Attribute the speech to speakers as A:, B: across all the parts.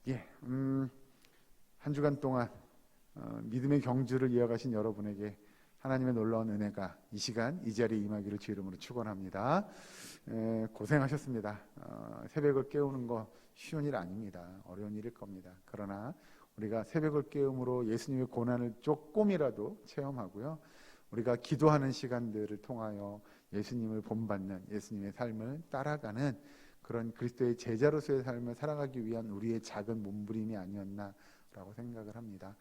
A: 예, 한 주간 동안 믿음의 경주를 이어가신 여러분에게 하나님의 놀라운 은혜가 이 시간 이 자리에 임하기를 주 이름으로 축원합니다. 고생하셨습니다. 새벽을 깨우는 거 쉬운 일 아닙니다. 어려운 일일 겁니다. 그러나 우리가 새벽을 깨움으로 예수님의 고난을 조금이라도 체험하고요, 우리가 기도하는 시간들을 통하여 예수님을 본받는, 예수님의 삶을 따라가는 그런 그리스도의 제자로서의 삶을 살아가기 위한 우리의 작은 몸부림이 아니었나라고 생각을 합니다.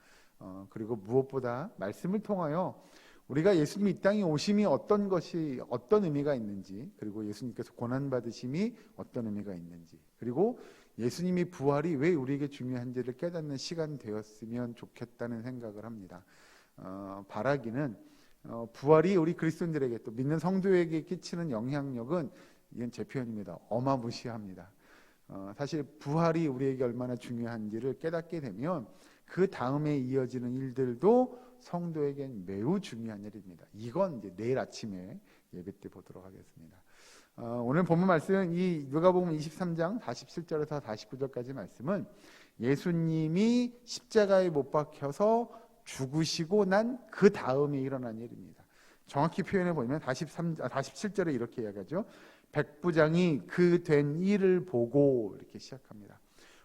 A: 그리고 무엇보다 말씀을 통하여 우리가 예수님이 이 땅에 오심이 어떤 의미가 있는지, 그리고 예수님께서 고난받으심이 어떤 의미가 있는지, 그리고 예수님이 부활이 왜 우리에게 중요한지를 깨닫는 시간 되었으면 좋겠다는 생각을 합니다. 바라기는 부활이 우리 그리스도인들에게, 또 믿는 성도에게 끼치는 영향력은, 이건 제 표현입니다, 어마무시합니다. 사실 부활이 우리에게 얼마나 중요한지를 깨닫게 되면 그 다음에 이어지는 일들도 성도에겐 매우 중요한 일입니다. 이건 이제 내일 아침에 예배 때 보도록 하겠습니다. 오늘 본문 말씀은 이 누가복음 23장 47절에서 49절까지 말씀은 예수님이 십자가에 못 박혀서 죽으시고 난 그 다음에 일어난 일입니다. 정확히 표현해 보면 47절에 이렇게 이야기하죠. 백부장이 그 된 일을 보고, 이렇게 시작합니다.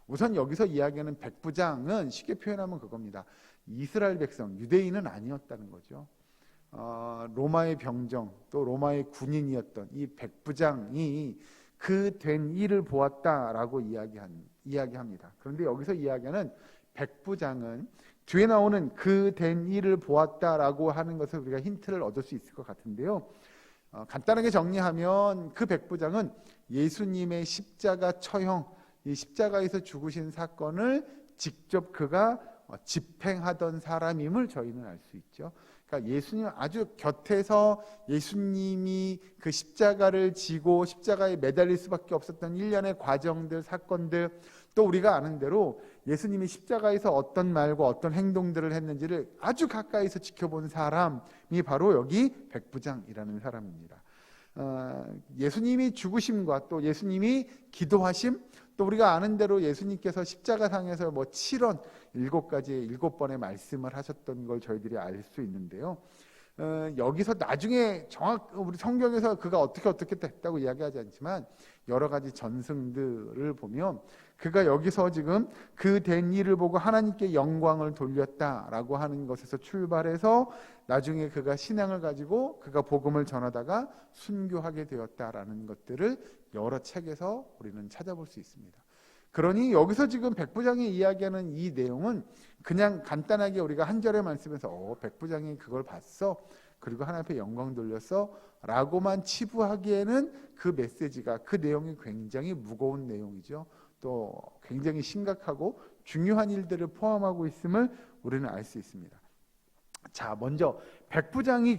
A: 우선 여기서 이야기하는 백부장은 쉽게 표현하면 그겁니다. 이스라엘 백성, 유대인은 아니었다는 거죠. 로마의 병정, 또 로마의 군인이었던 이 백부장이 그 된 일을 보았다라고 이야기합니다. 그런데 여기서 이야기하는 백부장은 뒤에 나오는 그 된 일을 보았다라고 하는 것을 우리가 힌트를 얻을 수 있을 것 같은데요. 간단하게 정리하면 그 백부장은 예수님의 십자가 처형, 이 십자가에서 죽으신 사건을 직접 그가 집행하던 사람임을 저희는 알 수 있죠. 그러니까 예수님 아주 곁에서 예수님이 그 십자가를 지고 십자가에 매달릴 수밖에 없었던 일련의 과정들, 사건들, 또 우리가 아는 대로 예수님이 십자가에서 어떤 말과 어떤 행동들을 했는지를 아주 가까이서 지켜본 사람이 바로 여기 백부장이라는 사람입니다. 예수님이 죽으심과 또 예수님이 기도하심, 또 우리가 아는 대로 예수님께서 십자가상에서 7번의 말씀을 하셨던 걸 저희들이 알 수 있는데요. 여기서 나중에 우리 성경에서 그가 어떻게 했다고 이야기하지 않지만 여러 가지 전승들을 보면 그가 여기서 지금 그 된 일을 보고 하나님께 영광을 돌렸다라고 하는 것에서 출발해서 나중에 그가 신앙을 가지고 그가 복음을 전하다가 순교하게 되었다라는 것들을 여러 책에서 우리는 찾아볼 수 있습니다. 그러니 여기서 지금 백부장이 이야기하는 이 내용은 그냥 간단하게 우리가 한 절의 말씀에서 백부장이 그걸 봤어, 그리고 하나님 앞에 영광 돌렸어 라고만 치부하기에는 그 메시지가, 그 내용이 굉장히 무거운 내용이죠. 또 굉장히 심각하고 중요한 일들을 포함하고 있음을 우리는 알 수 있습니다. 자, 먼저 백부장이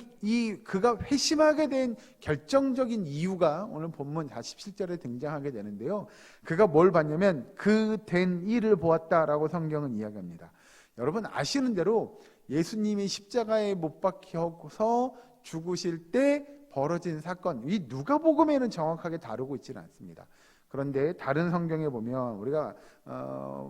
A: 그가 회심하게 된 결정적인 이유가 오늘 본문 47절에 등장하게 되는데요. 그가 뭘 봤냐면 그 된 일을 보았다라고 성경은 이야기합니다. 여러분 아시는 대로 예수님이 십자가에 못 박혀서 죽으실 때 벌어진 사건, 이 누가복음에는 정확하게 다루고 있지는 않습니다. 그런데 다른 성경에 보면, 우리가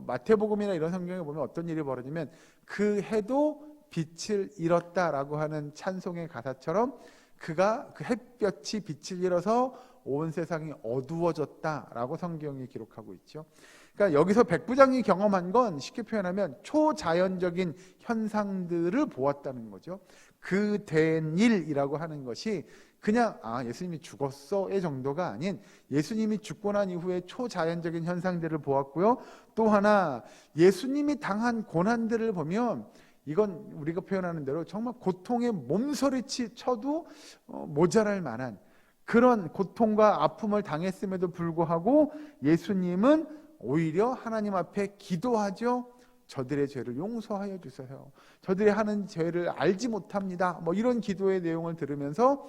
A: 마태복음이나 이런 성경에 보면 어떤 일이 벌어지면 그 해도 빛을 잃었다라고 하는 찬송의 가사처럼 그가 그 햇볕이 빛을 잃어서 온 세상이 어두워졌다라고 성경이 기록하고 있죠. 그러니까 여기서 백부장이 경험한 건 쉽게 표현하면 초자연적인 현상들을 보았다는 거죠. 그 된 일이라고 하는 것이 그냥 예수님이 죽었어의 정도가 아닌 예수님이 죽고 난 이후에 초자연적인 현상들을 보았고요. 또 하나 예수님이 당한 고난들을 보면 이건 우리가 표현하는 대로 정말 고통에 몸서리치 쳐도 모자랄 만한 그런 고통과 아픔을 당했음에도 불구하고 예수님은 오히려 하나님 앞에 기도하죠. 저들의 죄를 용서하여 주세요. 저들이 하는 죄를 알지 못합니다. 이런 기도의 내용을 들으면서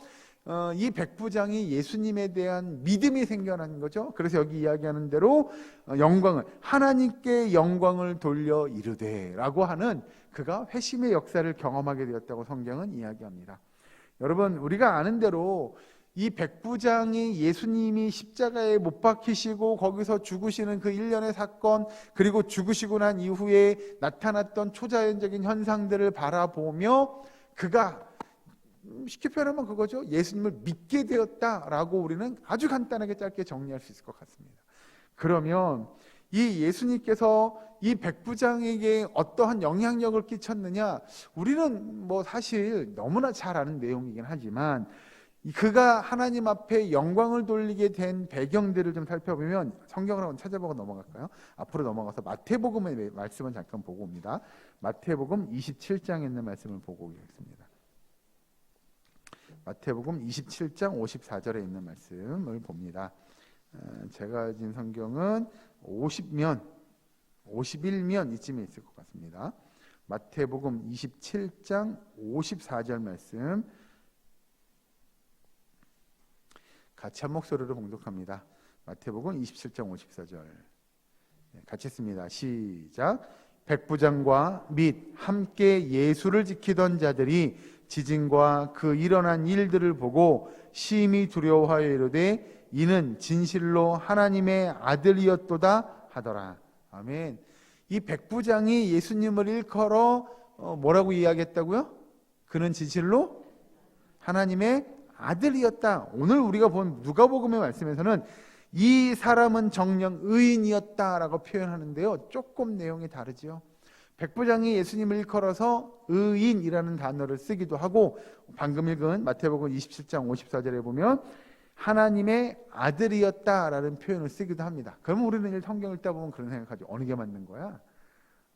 A: 이 백부장이 예수님에 대한 믿음이 생겨난 거죠. 그래서 여기 이야기하는 대로 하나님께 영광을 돌려 이르되 라고 하는 그가 회심의 역사를 경험하게 되었다고 성경은 이야기합니다. 여러분 우리가 아는 대로 이 백부장이 예수님이 십자가에 못 박히시고 거기서 죽으시는 그 일련의 사건, 그리고 죽으시고 난 이후에 나타났던 초자연적인 현상들을 바라보며 그가 쉽게 표현하면 그거죠. 예수님을 믿게 되었다라고 우리는 아주 간단하게 짧게 정리할 수 있을 것 같습니다. 그러면 이 예수님께서 이 백부장에게 어떠한 영향력을 끼쳤느냐, 우리는 뭐 사실 너무나 잘 아는 내용이긴 하지만 그가 하나님 앞에 영광을 돌리게 된 배경들을 좀 살펴보면, 성경을 한번 찾아보고 넘어갈까요? 앞으로 넘어가서 마태복음의 말씀을 잠깐 보고 옵니다. 마태복음 27장에 있는 말씀을 보고 오겠습니다. 마태복음 27장 54절에 있는 말씀을 봅니다. 제가 가진 성경은 50면 51면 이쯤에 있을 것 같습니다. 마태복음 27장 54절 말씀 같이 한 목소리로 봉독합니다. 마태복음 27장 54절 같이 했습니다. 시작. 백부장과 및 함께 예수를 지키던 자들이 지진과 그 일어난 일들을 보고 심히 두려워하여 이르되 이는 진실로 하나님의 아들이었도다 하더라. 아멘. 이 백부장이 예수님을 일컬어 뭐라고 이야기했다고요? 그는 진실로 하나님의 아들이었다. 오늘 우리가 본 누가복음의 말씀에서는 이 사람은 정녕 의인이었다라고 표현하는데요, 조금 내용이 다르죠. 백부장이 예수님을 일컬어서 의인이라는 단어를 쓰기도 하고, 방금 읽은 마태복음 27장 54절에 보면 하나님의 아들이었다라는 표현을 쓰기도 합니다. 그러면 우리는 성경을 읽다 보면 그런 생각하죠. 어느 게 맞는 거야?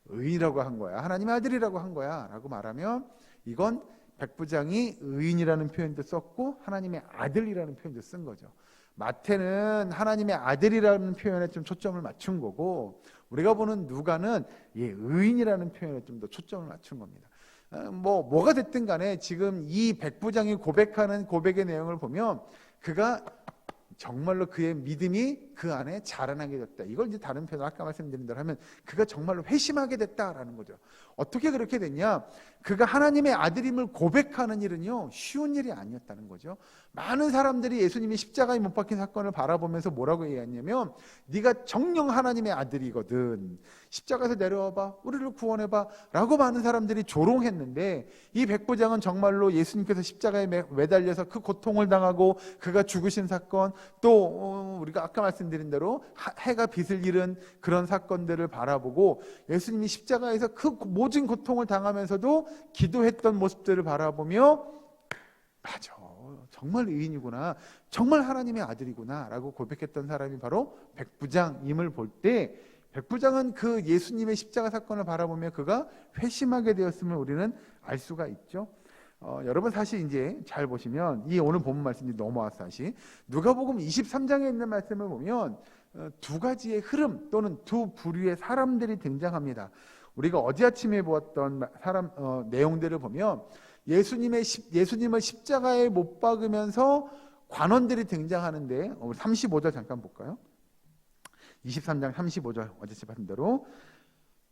A: 의인이라고 한 거야, 하나님의 아들이라고 한 거야 라고 말하면, 이건 백부장이 의인이라는 표현도 썼고 하나님의 아들이라는 표현도 쓴 거죠. 마태는 하나님의 아들이라는 표현에 좀 초점을 맞춘 거고, 우리가 보는 누가는 의인이라는 표현에 좀 더 초점을 맞춘 겁니다. 뭐가 됐든 간에 지금 이 백부장이 고백하는 고백의 내용을 보면 그가 정말로 그의 믿음이 그 안에 자라나게 됐다. 이걸 이제 다른 표현으로 아까 말씀드린 대로 하면 그가 정말로 회심하게 됐다라는 거죠. 어떻게 그렇게 됐냐? 그가 하나님의 아들임을 고백하는 일은요, 쉬운 일이 아니었다는 거죠. 많은 사람들이 예수님이 십자가에 못 박힌 사건을 바라보면서 뭐라고 얘기했냐면, 네가 정녕 하나님의 아들이거든, 십자가에서 내려와봐, 우리를 구원해봐 라고 많은 사람들이 조롱했는데, 이 백부장은 정말로 예수님께서 십자가에 매달려서 그 고통을 당하고 그가 죽으신 사건, 또 우리가 아까 말씀드린 대로 해가 빛을 잃은 그런 사건들을 바라보고 예수님이 십자가에서 그 모든 고통을 당하면서도 기도했던 모습들을 바라보며, 맞아, 정말 의인이구나, 정말 하나님의 아들이구나 라고 고백했던 사람이 바로 백부장임을 볼 때, 백부장은 그 예수님의 십자가 사건을 바라보며 그가 회심하게 되었음을 우리는 알 수가 있죠. 여러분 사실 이제 잘 보시면 이 오늘 본문 말씀이 넘어와서 다시 누가복음 23장에 있는 말씀을 보면 두 가지의 흐름 또는 두 부류의 사람들이 등장합니다. 우리가 어제 아침에 보았던 내용들을 보면 예수님을 십자가에 못 박으면서 관원들이 등장하는데, 35절 잠깐 볼까요? 23장 35절 어제 봤던 대로,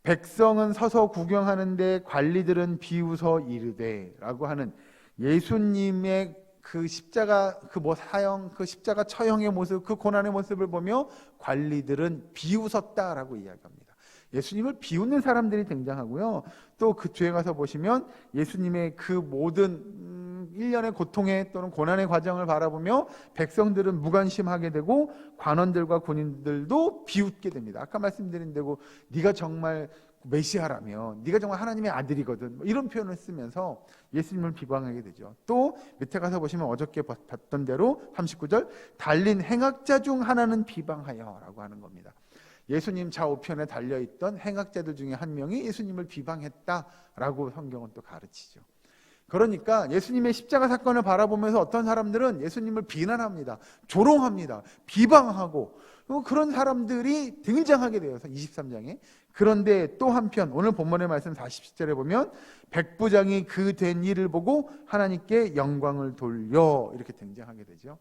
A: 백성은 서서 구경하는데 관리들은 비웃어 이르되 라고 하는 예수님의 그 십자가 그 십자가 처형의 모습, 그 고난의 모습을 보며 관리들은 비웃었다라고 이야기합니다. 예수님을 비웃는 사람들이 등장하고요. 또 그 뒤에 가서 보시면 예수님의 그 모든 일련의 고통의 또는 고난의 과정을 바라보며 백성들은 무관심하게 되고 관원들과 군인들도 비웃게 됩니다. 아까 말씀드린 대로 네가 정말 메시아라면, 네가 정말 하나님의 아들이거든, 이런 표현을 쓰면서 예수님을 비방하게 되죠. 또 밑에 가서 보시면 어저께 봤던 대로 39절, 달린 행악자 중 하나는 비방하여 라고 하는 겁니다. 예수님 좌우편에 달려있던 행악자들 중에 한 명이 예수님을 비방했다라고 성경은 또 가르치죠. 그러니까 예수님의 십자가 사건을 바라보면서 어떤 사람들은 예수님을 비난합니다, 조롱합니다, 비방하고, 그런 사람들이 등장하게 되어서 23장에. 그런데 또 한편 오늘 본문의 말씀 47절에 보면 백부장이 그 된 일을 보고 하나님께 영광을 돌려 이렇게 등장하게 되죠.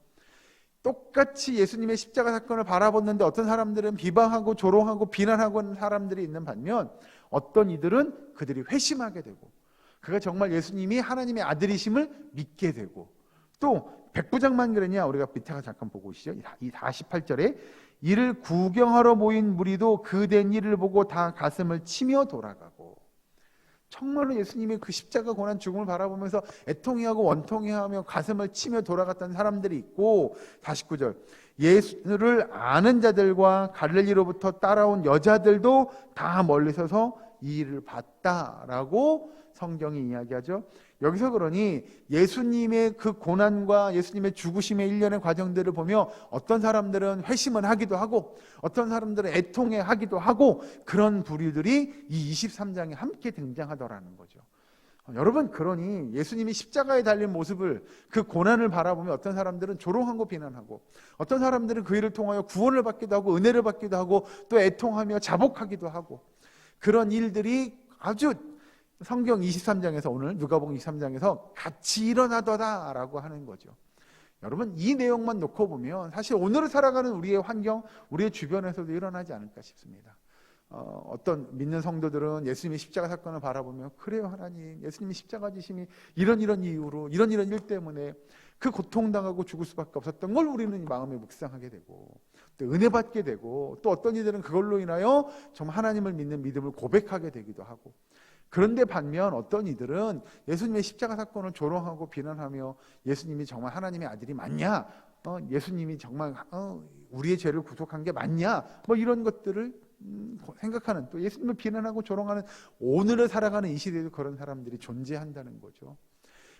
A: 똑같이 예수님의 십자가 사건을 바라봤는데 어떤 사람들은 비방하고 조롱하고 비난하고 하는 사람들이 있는 반면, 어떤 이들은 그들이 회심하게 되고 그가 정말 예수님이 하나님의 아들이심을 믿게 되고, 또 백부장만 그랬냐? 우리가 밑에가 잠깐 보고 오시죠. 이 48절에 이를 구경하러 모인 무리도 그 된 일을 보고 다 가슴을 치며 돌아가고. 정말로 예수님의 그 십자가 고난 죽음을 바라보면서 애통해하고 원통해하며 가슴을 치며 돌아갔던 사람들이 있고, 49절 예수를 아는 자들과 갈릴리로부터 따라온 여자들도 다 멀리 서서 이 일을 봤다라고 성경이 이야기하죠. 여기서 그러니 예수님의 그 고난과 예수님의 죽으심의 일련의 과정들을 보며 어떤 사람들은 회심을 하기도 하고 어떤 사람들은 애통해 하기도 하고, 그런 부류들이 이 23장에 함께 등장하더라는 거죠. 여러분, 그러니 예수님이 십자가에 달린 모습을, 그 고난을 바라보며 어떤 사람들은 조롱하고 비난하고, 어떤 사람들은 그 일을 통하여 구원을 받기도 하고 은혜를 받기도 하고 또 애통하며 자복하기도 하고, 그런 일들이 아주 성경 23장에서, 오늘 누가복음 23장에서 같이 일어나더라라고 하는 거죠. 여러분, 이 내용만 놓고 보면 사실 오늘 살아가는 우리의 환경, 우리의 주변에서도 일어나지 않을까 싶습니다. 어떤 믿는 성도들은 예수님의 십자가 사건을 바라보며, 그래요 하나님, 예수님이 십자가 지심이 이런 이유로 이런 일 때문에 그 고통당하고 죽을 수밖에 없었던 걸 우리는 마음에 묵상하게 되고 또 은혜 받게 되고, 또 어떤 이들은 그걸로 인하여 정말 하나님을 믿는 믿음을 고백하게 되기도 하고, 그런데 반면 어떤 이들은 예수님의 십자가 사건을 조롱하고 비난하며, 예수님이 정말 하나님의 아들이 맞냐? 예수님이 정말 우리의 죄를 구속한 게 맞냐? 뭐 이런 것들을 생각하는, 또 예수님을 비난하고 조롱하는, 오늘을 살아가는 이 시대에도 그런 사람들이 존재한다는 거죠.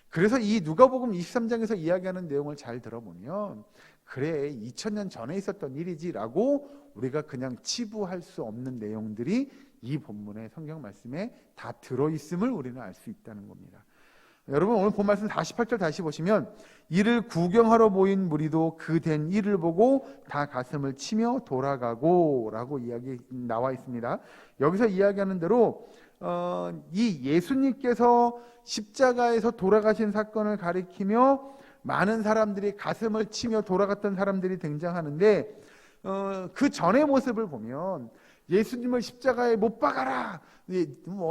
A: 그래서 이 누가복음 23장에서 이야기하는 내용을 잘 들어보면, 그래 2000년 전에 있었던 일이지라고 우리가 그냥 치부할 수 없는 내용들이 이 본문의 성경 말씀에 다 들어있음을 우리는 알 수 있다는 겁니다. 여러분, 오늘 본 말씀 48절 다시 보시면, 이를 구경하러 모인 무리도 그 된 일을 보고 다 가슴을 치며 돌아가고 라고 이야기 나와 있습니다. 여기서 이야기하는 대로 이 예수님께서 십자가에서 돌아가신 사건을 가리키며 많은 사람들이 가슴을 치며 돌아갔던 사람들이 등장하는데, 그 전의 모습을 보면 예수님을 십자가에 못 박아라,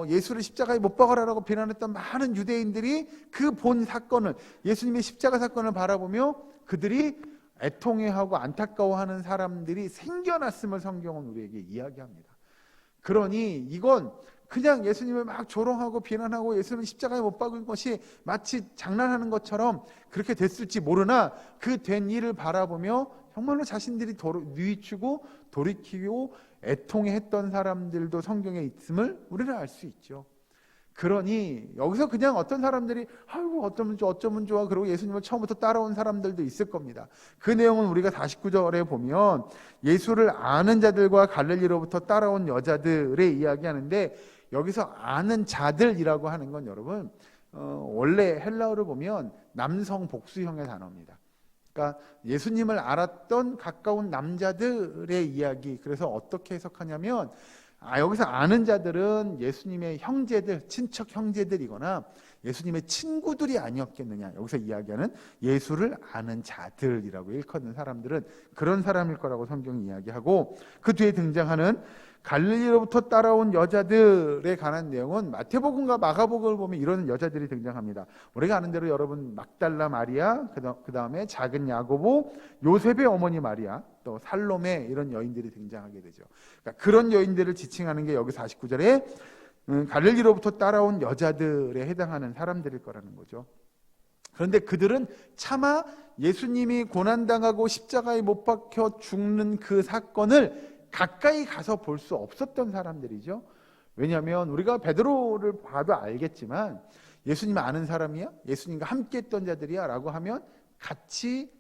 A: 예수를 십자가에 못 박아라라고 비난했던 많은 유대인들이 그 본 사건을, 예수님의 십자가 사건을 바라보며 그들이 애통해하고 안타까워하는 사람들이 생겨났음을 성경은 우리에게 이야기합니다. 그러니 이건 그냥 예수님을 막 조롱하고 비난하고 예수님을 십자가에 못 박은 것이 마치 장난하는 것처럼 그렇게 됐을지 모르나, 그 된 일을 바라보며 정말로 자신들이 뉘우치고 돌이키고 애통했던 사람들도 성경에 있음을 우리는 알 수 있죠. 그러니 여기서 그냥 어떤 사람들이 아이고 어쩌면 좋아 그러고 예수님을 처음부터 따라온 사람들도 있을 겁니다. 그 내용은 우리가 49절에 보면 예수를 아는 자들과 갈릴리로부터 따라온 여자들의 이야기하는데, 여기서 아는 자들이라고 하는 건 여러분, 원래 헬라어를 보면 남성 복수형의 단어입니다. 그러니까 예수님을 알았던 가까운 남자들의 이야기. 그래서 어떻게 해석하냐면, 여기서 아는 자들은 예수님의 형제들, 친척 형제들이거나 예수님의 친구들이 아니었겠느냐. 여기서 이야기하는 예수를 아는 자들이라고 일컫는 사람들은 그런 사람일 거라고 성경이 이야기하고, 그 뒤에 등장하는 갈릴리로부터 따라온 여자들에 관한 내용은 마태복음과 마가복음을 보면 이런 여자들이 등장합니다. 우리가 아는 대로 여러분, 막달라 마리아, 그 다음에 작은 야고보, 요셉의 어머니 마리아, 또 살로메, 이런 여인들이 등장하게 되죠. 그러니까 그런 여인들을 지칭하는 게 여기 49절에 갈릴리로부터 따라온 여자들에 해당하는 사람들일 거라는 거죠. 그런데 그들은 차마 예수님이 고난당하고 십자가에 못 박혀 죽는 그 사건을 가까이 가서 볼 수 없었던 사람들이죠. 왜냐하면 우리가 베드로를 봐도 알겠지만, 예수님 아는 사람이야? 예수님과 함께 했던 자들이야? 라고 하면 같이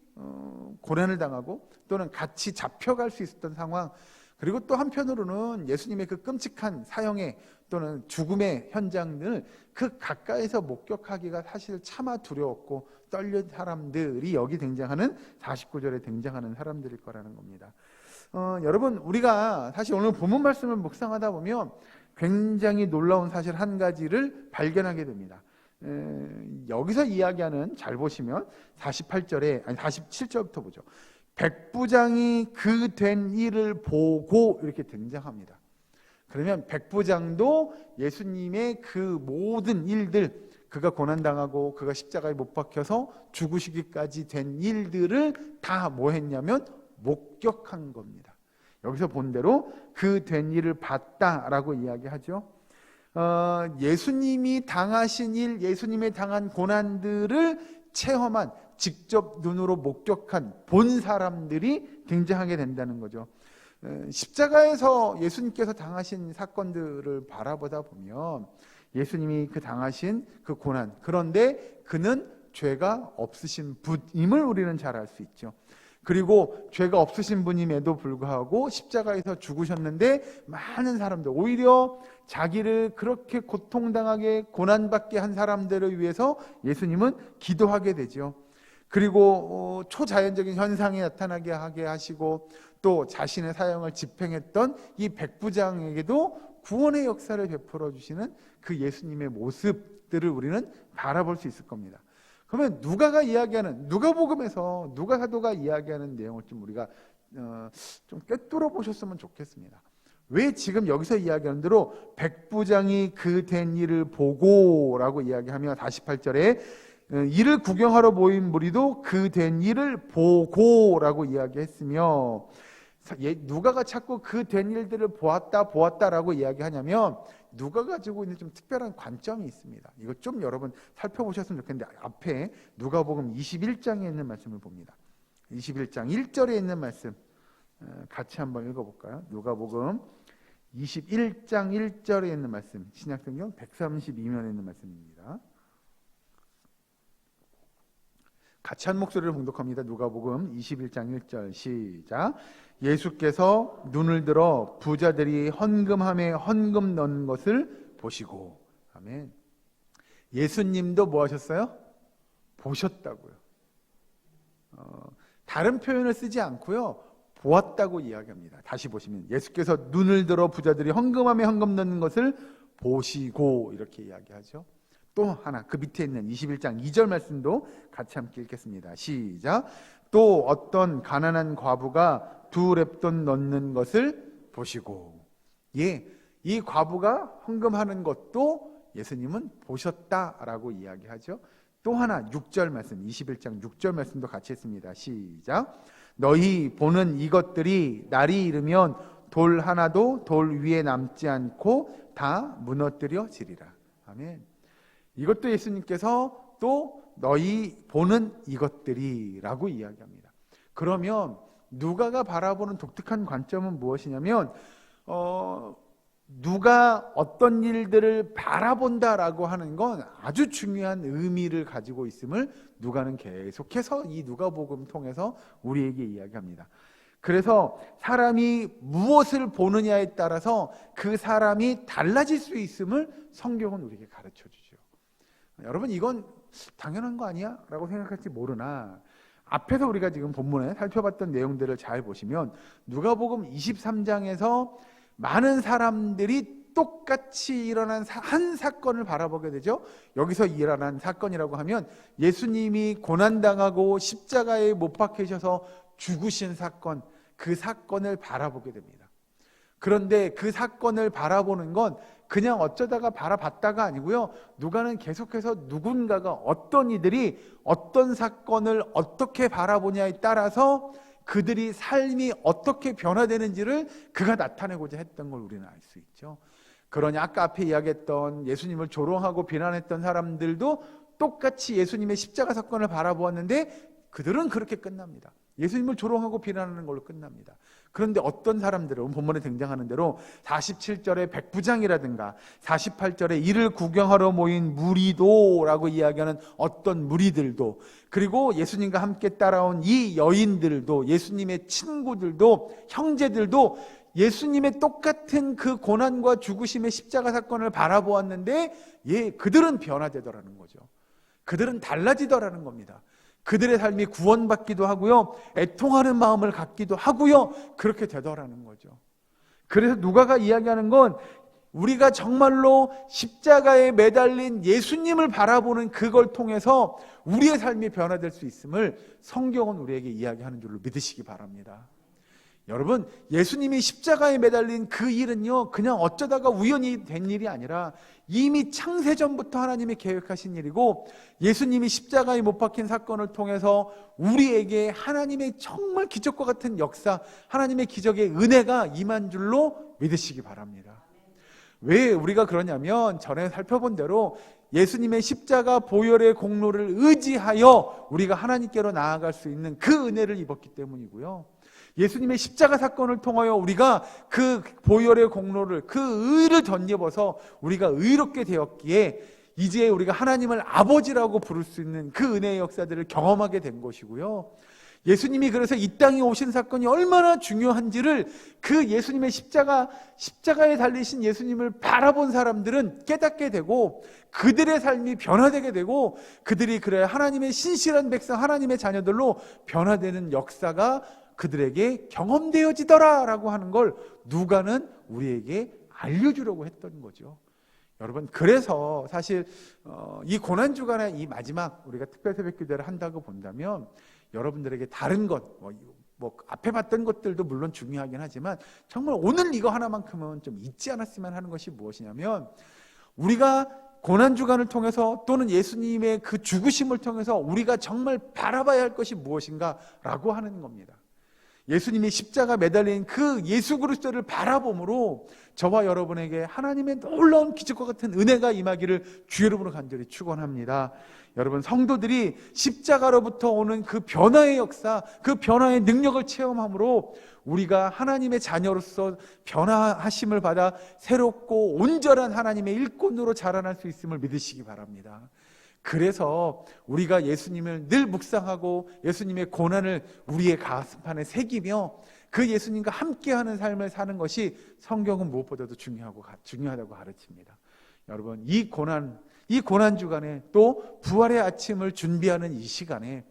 A: 고난을 당하고 또는 같이 잡혀갈 수 있었던 상황, 그리고 또 한편으로는 예수님의 그 끔찍한 사형의 또는 죽음의 현장을 그 가까이서 목격하기가 사실 차마 두려웠고 떨린 사람들이 여기 등장하는 49절에 등장하는 사람들일 거라는 겁니다. 여러분, 우리가 사실 오늘 본문 말씀을 묵상하다 보면 굉장히 놀라운 사실 한 가지를 발견하게 됩니다. 여기서 이야기하는, 잘 보시면 47절부터 보죠. 백부장이 그 된 일을 보고 이렇게 등장합니다. 그러면 백부장도 예수님의 그 모든 일들, 그가 고난당하고 그가 십자가에 못 박혀서 죽으시기까지 된 일들을 다 뭐 했냐면 목격한 겁니다. 여기서 본 대로 그 된 일을 봤다라고 이야기하죠. 예수님이 당하신 일, 예수님의 당한 고난들을 체험한, 직접 눈으로 목격한, 본 사람들이 등장하게 된다는 거죠. 십자가에서 예수님께서 당하신 사건들을 바라보다 보면 예수님이 그 당하신 그 고난, 그런데 그는 죄가 없으신 분임을 우리는 잘 알 수 있죠. 그리고 죄가 없으신 분임에도 불구하고 십자가에서 죽으셨는데 많은 사람들, 오히려 자기를 그렇게 고통당하게 고난받게 한 사람들을 위해서 예수님은 기도하게 되죠. 그리고 초자연적인 현상이 나타나게 하게 하시고 또 자신의 사형을 집행했던 이 백부장에게도 구원의 역사를 베풀어 주시는 그 예수님의 모습들을 우리는 바라볼 수 있을 겁니다. 그러면 누가가 이야기하는, 누가복음에서 누가 사도가 이야기하는 내용을 좀 우리가 좀 꿰뚫어 보셨으면 좋겠습니다. 왜 지금 여기서 이야기하는 대로 백부장이 그 된 일을 보고라고 이야기하며 48절에 이를 구경하러 모인 무리도 그 된 일을 보고라고 이야기했으며, 누가가 자꾸 그 된 일들을 보았다라고 이야기하냐면 누가 가지고 있는 좀 특별한 관점이 있습니다. 이거 좀 여러분 살펴보셨으면 좋겠는데, 앞에 누가복음 21장에 있는 말씀을 봅니다. 21장 1절에 있는 말씀 같이 한번 읽어볼까요? 누가복음 21장 1절에 있는 말씀, 신약성경 132면에 있는 말씀입니다. 같이 한 목소리를 봉독합니다. 누가복음 21장 1절 시작. 예수께서 눈을 들어 부자들이 헌금함에 헌금 넣는 것을 보시고. 아멘. 예수님도 뭐 하셨어요? 보셨다고요. 다른 표현을 쓰지 않고요, 보았다고 이야기합니다. 다시 보시면 예수께서 눈을 들어 부자들이 헌금함에 헌금 넣는 것을 보시고 이렇게 이야기하죠. 또 하나, 그 밑에 있는 21장 2절 말씀도 같이 함께 읽겠습니다. 시작. 또 어떤 가난한 과부가 2렙돈 넣는 것을 보시고. 예, 이 과부가 헌금하는 것도 예수님은 보셨다라고 이야기하죠. 또 하나 6절 말씀, 21장 6절 말씀도 같이 했습니다. 시작. 너희 보는 이것들이 날이 이르면 돌 하나도 돌 위에 남지 않고 다 무너뜨려지리라. 아멘. 이것도 예수님께서 또 너희 보는 이것들이라고 이야기합니다. 그러면 누가가 바라보는 독특한 관점은 무엇이냐면 누가 어떤 일들을 바라본다라고 하는 건 아주 중요한 의미를 가지고 있음을 누가는 계속해서 이 누가복음 통해서 우리에게 이야기합니다. 그래서 사람이 무엇을 보느냐에 따라서 그 사람이 달라질 수 있음을 성경은 우리에게 가르쳐 주죠. 여러분, 이건 당연한 거 아니야? 라고 생각할지 모르나, 앞에서 우리가 지금 본문에 살펴봤던 내용들을 잘 보시면 누가복음 23장에서 많은 사람들이 똑같이 일어난 한 사건을 바라보게 되죠. 여기서 일어난 사건이라고 하면 예수님이 고난당하고 십자가에 못 박히셔서 죽으신 사건, 그 사건을 바라보게 됩니다. 그런데 그 사건을 바라보는 건 그냥 어쩌다가 바라봤다가 아니고요, 누가는 계속해서 누군가가, 어떤 이들이 어떤 사건을 어떻게 바라보냐에 따라서 그들이 삶이 어떻게 변화되는지를 그가 나타내고자 했던 걸 우리는 알 수 있죠. 그러니 아까 앞에 이야기했던 예수님을 조롱하고 비난했던 사람들도 똑같이 예수님의 십자가 사건을 바라보았는데 그들은 그렇게 끝납니다. 예수님을 조롱하고 비난하는 걸로 끝납니다. 그런데 어떤 사람들은 본문에 등장하는 대로 47절에 백부장이라든가 48절에 이를 구경하러 모인 무리도라고 이야기하는 어떤 무리들도, 그리고 예수님과 함께 따라온 이 여인들도, 예수님의 친구들도, 형제들도 예수님의 똑같은 그 고난과 죽으심의 십자가 사건을 바라보았는데 그들은 변화되더라는 거죠. 그들은 달라지더라는 겁니다. 그들의 삶이 구원받기도 하고요, 애통하는 마음을 갖기도 하고요, 그렇게 되더라는 거죠. 그래서 누가가 이야기하는 건 우리가 정말로 십자가에 매달린 예수님을 바라보는 그걸 통해서 우리의 삶이 변화될 수 있음을 성경은 우리에게 이야기하는 줄로 믿으시기 바랍니다. 여러분, 예수님이 십자가에 매달린 그 일은요, 그냥 어쩌다가 우연히 된 일이 아니라 이미 창세전부터 하나님이 계획하신 일이고, 예수님이 십자가에 못 박힌 사건을 통해서 우리에게 하나님의 정말 기적과 같은 역사, 하나님의 기적의 은혜가 임한 줄로 믿으시기 바랍니다. 왜 우리가 그러냐면, 전에 살펴본 대로 예수님의 십자가 보혈의 공로를 의지하여 우리가 하나님께로 나아갈 수 있는 그 은혜를 입었기 때문이고요. 예수님의 십자가 사건을 통하여 우리가 그 보혈의 공로를, 그 의를 덧입어서 우리가 의롭게 되었기에 이제 우리가 하나님을 아버지라고 부를 수 있는 그 은혜의 역사들을 경험하게 된 것이고요. 예수님이 그래서 이 땅에 오신 사건이 얼마나 중요한지를 그 예수님의 십자가에 달리신 예수님을 바라본 사람들은 깨닫게 되고, 그들의 삶이 변화되게 되고, 그들이 그래 하나님의 신실한 백성, 하나님의 자녀들로 변화되는 역사가 그들에게 경험되어지더라라고 하는 걸 누가는 우리에게 알려주려고 했던 거죠. 여러분, 그래서 사실 이 고난주간의 이 마지막 우리가 특별 새벽 기도를 한다고 본다면, 여러분들에게 다른 것, 뭐 앞에 봤던 것들도 물론 중요하긴 하지만 정말 오늘 이거 하나만큼은 좀 잊지 않았으면 하는 것이 무엇이냐면, 우리가 고난주간을 통해서 또는 예수님의 그 죽으심을 통해서 우리가 정말 바라봐야 할 것이 무엇인가라고 하는 겁니다. 예수님이 십자가 매달린 그 예수 그리스도를 바라봄으로 저와 여러분에게 하나님의 놀라운 기적과 같은 은혜가 임하기를 주 이름으로 간절히 축원합니다. 여러분, 성도들이 십자가로부터 오는 그 변화의 역사, 그 변화의 능력을 체험함으로 우리가 하나님의 자녀로서 변화하심을 받아 새롭고 온전한 하나님의 일꾼으로 자라날 수 있음을 믿으시기 바랍니다. 그래서 우리가 예수님을 늘 묵상하고 예수님의 고난을 우리의 가슴판에 새기며 그 예수님과 함께하는 삶을 사는 것이 성경은 무엇보다도 중요하다고 가르칩니다. 여러분, 이 고난 주간에 또 부활의 아침을 준비하는 이 시간에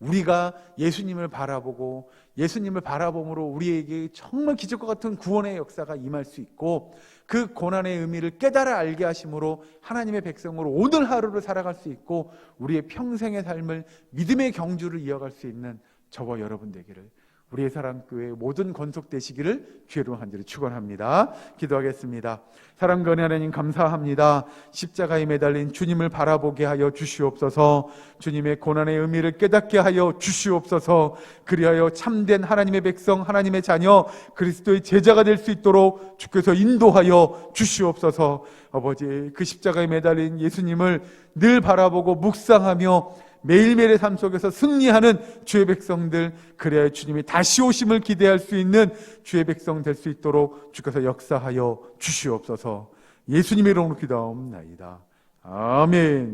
A: 우리가 예수님을 바라보고 예수님을 바라봄으로 우리에게 정말 기적과 같은 구원의 역사가 임할 수 있고, 그 고난의 의미를 깨달아 알게 하심으로 하나님의 백성으로 오늘 하루를 살아갈 수 있고 우리의 평생의 삶을 믿음의 경주를 이어갈 수 있는 저와 여러분 되기를, 우리의 사랑교회 모든 권속되시기를 주의로 간절히 축원합니다. 기도하겠습니다. 사랑과 은혜 하나님 감사합니다. 십자가에 매달린 주님을 바라보게 하여 주시옵소서. 주님의 고난의 의미를 깨닫게 하여 주시옵소서. 그리하여 참된 하나님의 백성, 하나님의 자녀, 그리스도의 제자가 될 수 있도록 주께서 인도하여 주시옵소서. 아버지, 그 십자가에 매달린 예수님을 늘 바라보고 묵상하며 매일매일의 삶 속에서 승리하는 주의 백성들, 그래야 주님이 다시 오심을 기대할 수 있는 주의 백성 될 수 있도록 주께서 역사하여 주시옵소서. 예수님의 이름으로 기도하옵나이다. 아멘.